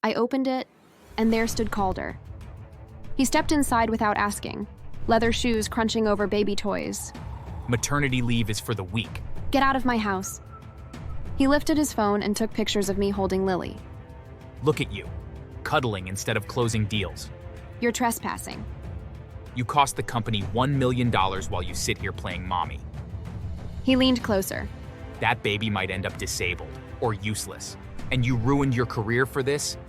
I opened it, and there stood Calder. He stepped inside without asking, leather shoes crunching over baby toys. Maternity leave is for the weak. Get out of my house. He lifted his phone and took pictures of me holding Lily. Look at you, cuddling instead of closing deals. You're trespassing. You cost the company $1 million while you sit here playing mommy. He leaned closer. That baby might end up disabled or useless. And you ruined your career for this?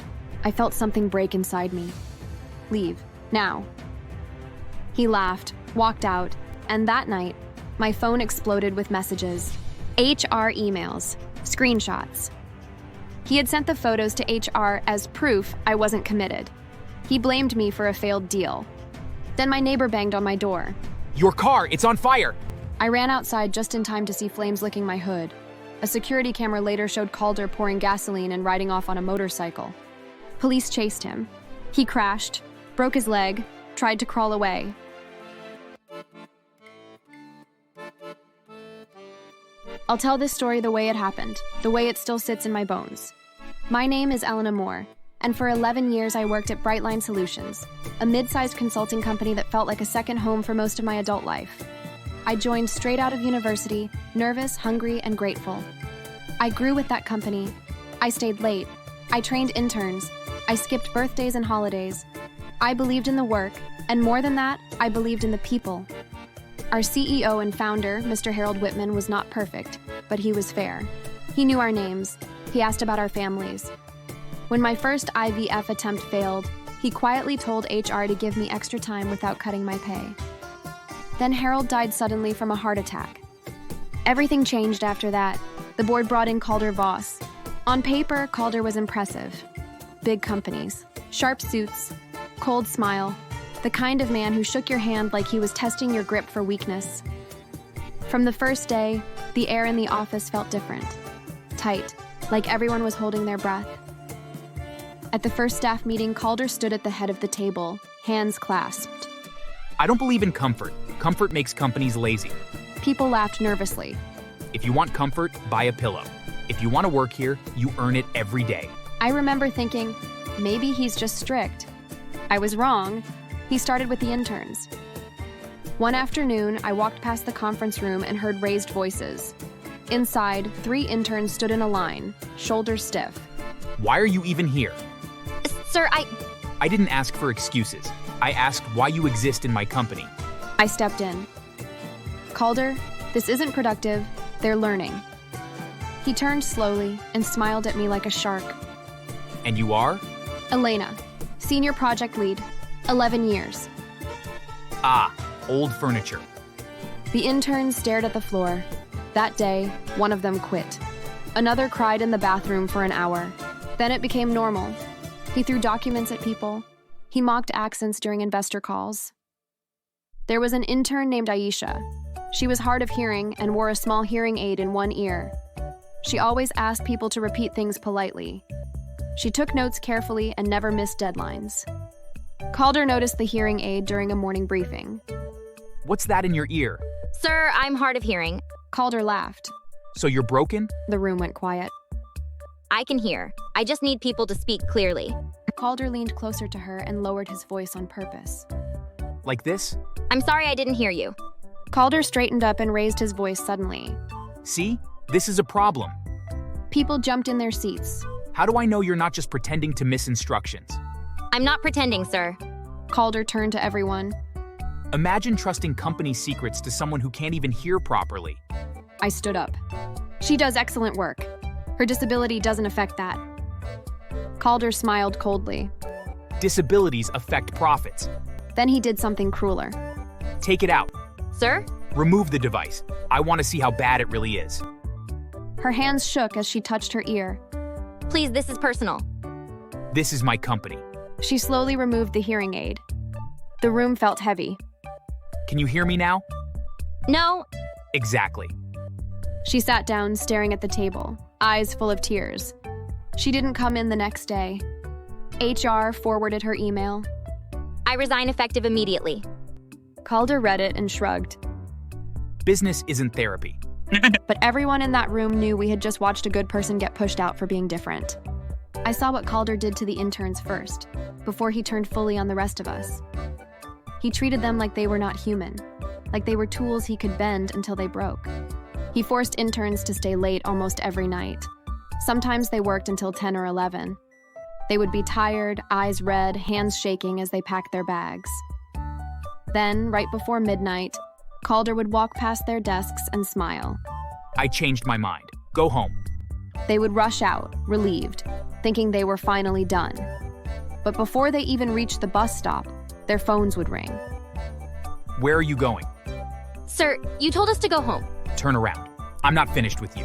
I felt something break inside me. Leave, now. He laughed, walked out, and that night, my phone exploded with messages. HR emails, screenshots. He had sent the photos to HR as proof I wasn't committed. He blamed me for a failed deal. Then my neighbor banged on my door. Your car, it's on fire! I ran outside just in time to see flames licking my hood. A security camera later showed Calder pouring gasoline and riding off on a motorcycle. Police chased him. He crashed, broke his leg, tried to crawl away. I'll tell this story the way it happened, the way it still sits in my bones. My name is Elena Moore, and for 11 years I worked at Brightline Solutions, a mid-sized consulting company that felt like a second home for most of my adult life. I joined straight out of university, nervous, hungry, and grateful. I grew with that company. I stayed late. I trained interns. I skipped birthdays and holidays. I believed in the work, and more than that, I believed in the people. Our CEO and founder, Mr. Harold Whitman, was not perfect, but he was fair. He knew our names. He asked about our families. When my first IVF attempt failed, he quietly told HR to give me extra time without cutting my pay. Then Harold died suddenly from a heart attack. Everything changed after that. The board brought in Calder Voss. On paper, Calder was impressive. Big companies, sharp suits, cold smile, the kind of man who shook your hand like he was testing your grip for weakness. From the first day, the air in the office felt different. Tight, like everyone was holding their breath. At the first staff meeting, Calder stood at the head of the table, hands clasped. I don't believe in comfort. Comfort makes companies lazy. People laughed nervously. If you want comfort, buy a pillow. If you want to work here, you earn it every day. I remember thinking, maybe he's just strict. I was wrong. He started with the interns. One afternoon, I walked past the conference room and heard raised voices. Inside, 3 interns stood in a line, shoulders stiff. Why are you even here? Sir, I didn't ask for excuses. I asked why you exist in my company. I stepped in. Calder, this isn't productive. They're learning. He turned slowly and smiled at me like a shark. And you are? Elena, senior project lead, 11 years. Ah, old furniture. The interns stared at the floor. That day, one of them quit. Another cried in the bathroom for an hour. Then it became normal. He threw documents at people. He mocked accents during investor calls. There was an intern named Aisha. She was hard of hearing and wore a small hearing aid in one ear. She always asked people to repeat things politely. She took notes carefully and never missed deadlines. Calder noticed the hearing aid during a morning briefing. What's that in your ear? Sir, I'm hard of hearing. Calder laughed. So you're broken? The room went quiet. I can hear. I just need people to speak clearly. Calder leaned closer to her and lowered his voice on purpose. Like this? I'm sorry I didn't hear you. Calder straightened up and raised his voice suddenly. See? This is a problem. People jumped in their seats. How do I know you're not just pretending to miss instructions? I'm not pretending, sir. Calder turned to everyone. Imagine trusting company secrets to someone who can't even hear properly. I stood up. She does excellent work. Her disability doesn't affect that. Calder smiled coldly. Disabilities affect profits. Then he did something crueler. Take it out. Sir? Remove the device. I want to see how bad it really is. Her hands shook as she touched her ear. Please, this is personal. This is my company. She slowly removed the hearing aid. The room felt heavy. Can you hear me now? No. Exactly. She sat down, staring at the table, eyes full of tears. She didn't come in the next day. HR forwarded her email. I resign effective immediately. Calder read it and shrugged. Business isn't therapy. But everyone in that room knew we had just watched a good person get pushed out for being different. I saw what Calder did to the interns first, before he turned fully on the rest of us. He treated them like they were not human, like they were tools he could bend until they broke. He forced interns to stay late almost every night. Sometimes they worked until 10 or 11. They would be tired, eyes red, hands shaking as they packed their bags. Then, right before midnight, Calder would walk past their desks and smile. I changed my mind. Go home. They would rush out, relieved, thinking they were finally done. But before they even reached the bus stop, their phones would ring. Where are you going? Sir, you told us to go home. Turn around. I'm not finished with you.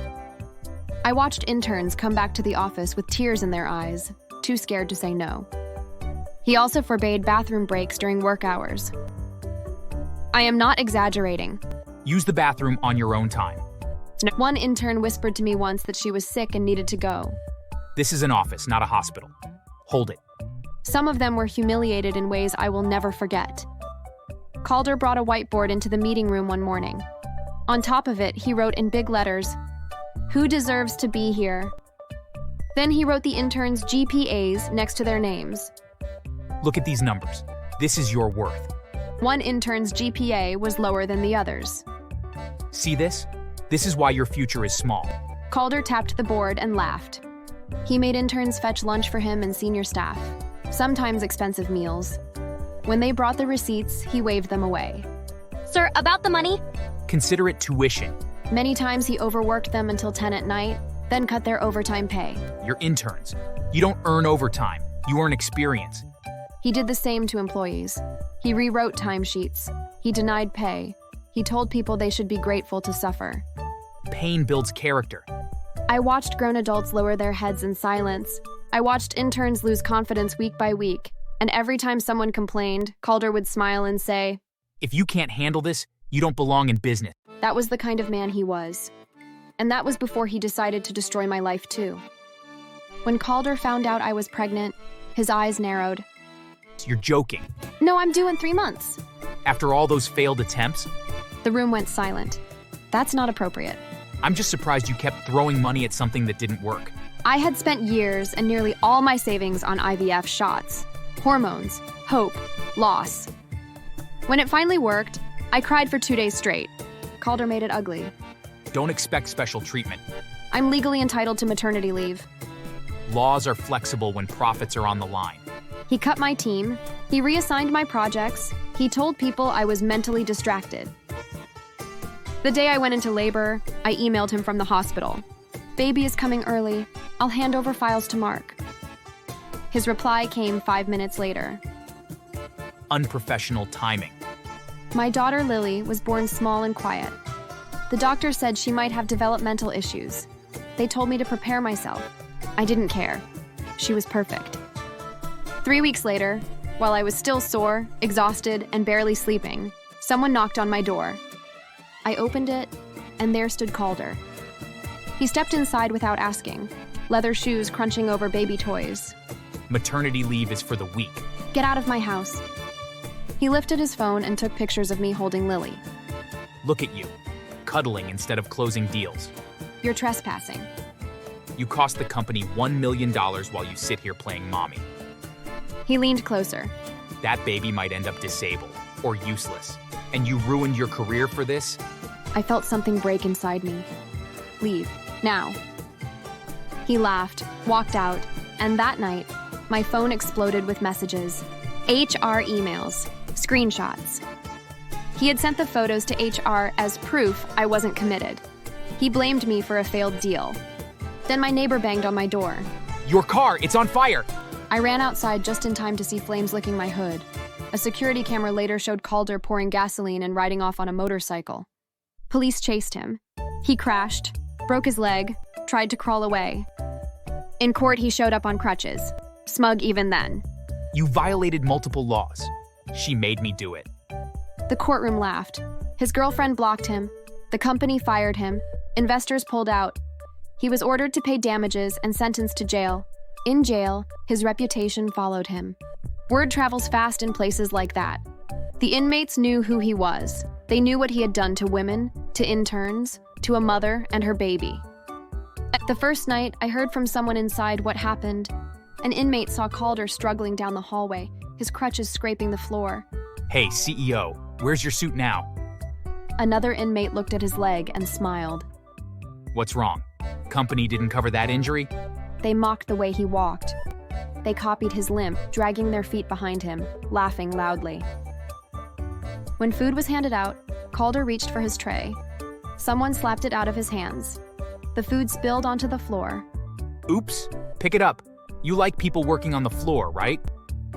I watched interns come back to the office with tears in their eyes, too scared to say no. He also forbade bathroom breaks during work hours. I am not exaggerating. Use the bathroom on your own time. One intern whispered to me once that she was sick and needed to go. This is an office, not a hospital. Hold it. Some of them were humiliated in ways I will never forget. Calder brought a whiteboard into the meeting room one morning. On top of it, he wrote in big letters, "Who deserves to be here?" Then he wrote the interns' GPAs next to their names. Look at these numbers. This is your worth. One intern's GPA was lower than the others. See this? This is why your future is small. Calder tapped the board and laughed. He made interns fetch lunch for him and senior staff, sometimes expensive meals. When they brought the receipts, he waved them away. Sir, about the money? Consider it tuition. Many times he overworked them until 10 at night, then cut their overtime pay. You're interns. You don't earn overtime. You earn experience. He did the same to employees. He rewrote timesheets. He denied pay. He told people they should be grateful to suffer. Pain builds character. I watched grown adults lower their heads in silence. I watched interns lose confidence week by week. And every time someone complained, Calder would smile and say, If you can't handle this, you don't belong in business. That was the kind of man he was. And that was before he decided to destroy my life too. When Calder found out I was pregnant, his eyes narrowed. You're joking. No, I'm due in 3 months. After all those failed attempts? The room went silent. That's not appropriate. I'm just surprised you kept throwing money at something that didn't work. I had spent years and nearly all my savings on IVF shots. Hormones, hope, loss. When it finally worked, I cried for 2 days straight. Calder made it ugly. Don't expect special treatment. I'm legally entitled to maternity leave. Laws are flexible when profits are on the line. He cut my team. He reassigned my projects. He told people I was mentally distracted. The day I went into labor, I emailed him from the hospital. Baby is coming early. I'll hand over files to Mark. His reply came 5 minutes later. Unprofessional timing. My daughter Lily was born small and quiet. The doctor said she might have developmental issues. They told me to prepare myself. I didn't care. She was perfect. 3 weeks later, while I was still sore, exhausted, and barely sleeping, someone knocked on my door. I opened it, and there stood Calder. He stepped inside without asking, leather shoes crunching over baby toys. Maternity leave is for the weak. Get out of my house. He lifted his phone and took pictures of me holding Lily. Look at you, cuddling instead of closing deals. You're trespassing. You cost the company $1 million while you sit here playing mommy. He leaned closer. That baby might end up disabled or useless. And you ruined your career for this? I felt something break inside me. Leave, now. He laughed, walked out, and that night, my phone exploded with messages. HR emails, screenshots. He had sent the photos to HR as proof I wasn't committed. He blamed me for a failed deal. Then my neighbor banged on my door. Your car, it's on fire! I ran outside just in time to see flames licking my hood. A security camera later showed Calder pouring gasoline and riding off on a motorcycle. Police chased him. He crashed, broke his leg, tried to crawl away. In court, he showed up on crutches, smug even then. You violated multiple laws. She made me do it. The courtroom laughed. His girlfriend blocked him. The company fired him. Investors pulled out. He was ordered to pay damages and sentenced to jail. In jail, his reputation followed him. Word travels fast in places like that. The inmates knew who he was. They knew what he had done to women, to interns, to a mother and her baby. At the first night, I heard from someone inside what happened, An inmate saw Calder struggling down the hallway, his crutches scraping the floor. Hey, CEO, where's your suit now? Another inmate looked at his leg and smiled. What's wrong? Company didn't cover that injury? They mocked the way he walked. They copied his limp, dragging their feet behind him, laughing loudly. When food was handed out, Calder reached for his tray. Someone slapped it out of his hands. The food spilled onto the floor. Oops, pick it up. You like people working on the floor, right?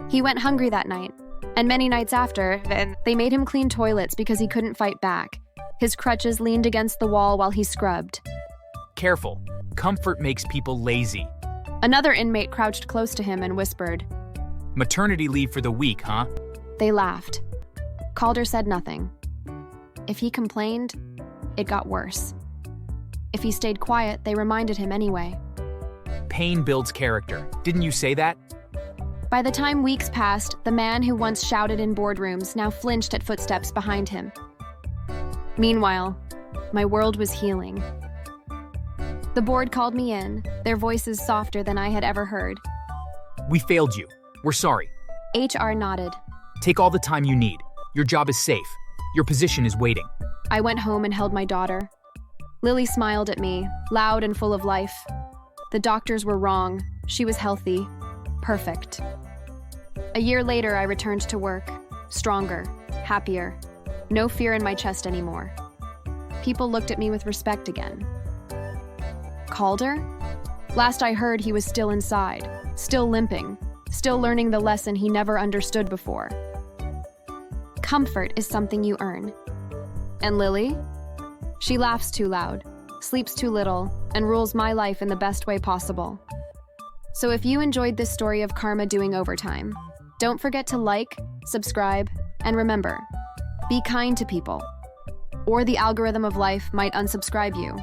He went hungry that night, and many nights after, they made him clean toilets because he couldn't fight back. His crutches leaned against the wall while he scrubbed. Careful, comfort makes people lazy. Another inmate crouched close to him and whispered. Maternity leave for the week, huh? They laughed. Calder said nothing. If he complained, it got worse. If he stayed quiet, they reminded him anyway. Pain builds character. Didn't you say that? By the time weeks passed, the man who once shouted in boardrooms now flinched at footsteps behind him. Meanwhile, my world was healing. The board called me in, their voices softer than I had ever heard. We failed you. We're sorry. HR nodded. Take all the time you need. Your job is safe. Your position is waiting. I went home and held my daughter. Lily smiled at me, loud and full of life. The doctors were wrong. She was healthy. Perfect. A year later, I returned to work. Stronger, happier. No fear in my chest anymore. People looked at me with respect again. Calder? Last I heard, he was still inside, still limping, still learning the lesson he never understood before. Comfort is something you earn. And Lily? She laughs too loud, sleeps too little, and rules my life in the best way possible. So if you enjoyed this story of karma doing overtime, don't forget to like, subscribe, and remember, be kind to people, or the algorithm of life might unsubscribe you.